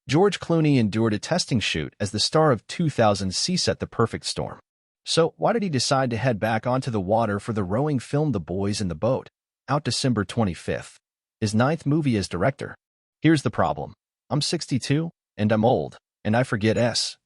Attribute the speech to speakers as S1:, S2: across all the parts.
S1: George Clooney endured a testing shoot as the star of 2000's Set the Perfect Storm. So, why did he decide to head back onto the water for the rowing film The Boys in the Boat, out December 25th? His ninth movie as director. Here's the problem. I'm 62, and I'm old, and I forget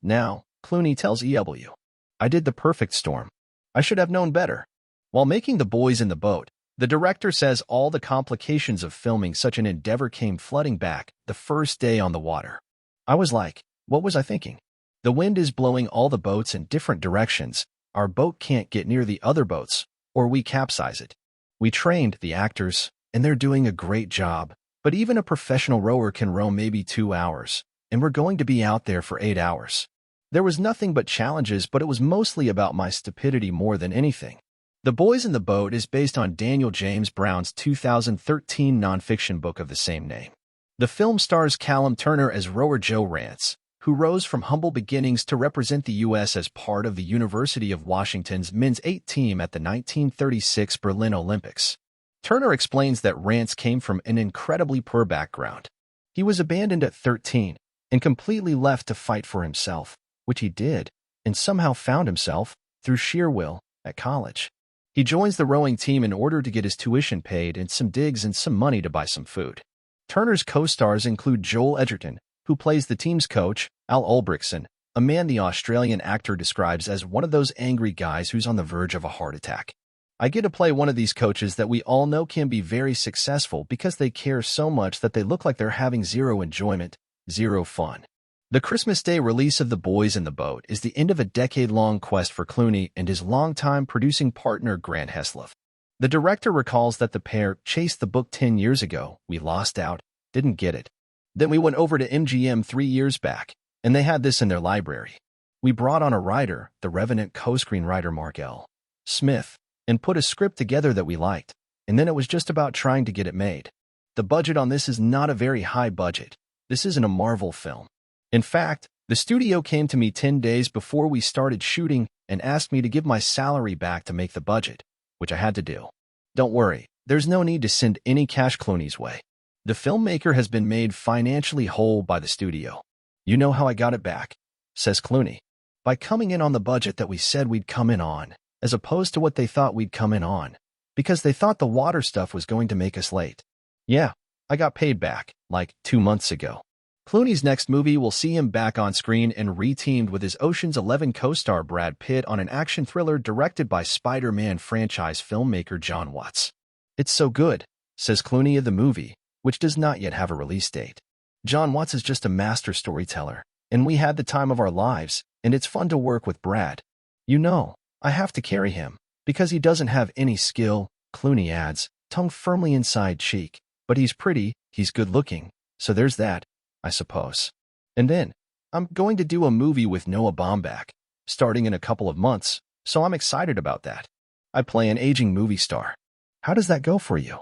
S1: now, Clooney tells EW. I did The Perfect Storm. I should have known better. While making The Boys in the Boat, the director says all the complications of filming such an endeavor came flooding back the first day on the water. I was like, what was I thinking? The wind is blowing all the boats in different directions. Our boat can't get near the other boats, or we capsize it. We trained the actors, and they're doing a great job, but even a professional rower can row maybe 2 hours, and we're going to be out there for 8 hours. There was nothing but challenges, but it was mostly about my stupidity more than anything. The Boys in the Boat is based on Daniel James Brown's 2013 nonfiction book of the same name. The film stars Callum Turner as rower Joe Rance, who rose from humble beginnings to represent the U.S. as part of the University of Washington's men's 8 team at the 1936 Berlin Olympics. Turner explains that Rance came from an incredibly poor background. He was abandoned at 13 and completely left to fight for himself, which he did, and somehow found himself, through sheer will, at college. He joins the rowing team in order to get his tuition paid and some digs and some money to buy some food. Turner's co-stars include Joel Edgerton, who plays the team's coach, Al Ulbrichtson, a man the Australian actor describes as one of those angry guys who's on the verge of a heart attack. I get to play one of these coaches that we all know can be very successful because they care so much that they look like they're having zero enjoyment, zero fun. The Christmas Day release of The Boys in the Boat is the end of a decade-long quest for Clooney and his longtime producing partner Grant Heslov. The director recalls that the pair chased the book 10 years ago. We lost out, didn't get it. Then we went over to MGM 3 years back, and they had this in their library. We brought on a writer, the Revenant co-screenwriter Mark L. Smith, and put a script together that we liked, and then it was just about trying to get it made. The budget on this is not a very high budget. This isn't a Marvel film. In fact, the studio came to me 10 days before we started shooting and asked me to give my salary back to make the budget, which I had to do. Don't worry, there's no need to send any cash Clooney's way. The filmmaker has been made financially whole by the studio. You know how I got it back, says Clooney. By coming in on the budget that we said we'd come in on, as opposed to what they thought we'd come in on, because they thought the water stuff was going to make us late. Yeah, I got paid back, like 2 months ago. Clooney's next movie will see him back on screen and re-teamed with his Ocean's 11 co-star Brad Pitt on an action thriller directed by Spider-Man franchise filmmaker John Watts. It's so good, says Clooney of the movie, which does not yet have a release date. John Watts is just a master storyteller, and we had the time of our lives, and it's fun to work with Brad. You know, I have to carry him, because he doesn't have any skill, Clooney adds, tongue firmly inside cheek, but he's pretty, he's good-looking, so there's that, I suppose. And then, I'm going to do a movie with Noah Baumbach, starting in a couple of months, so I'm excited about that. I play an aging movie star. How does that go for you?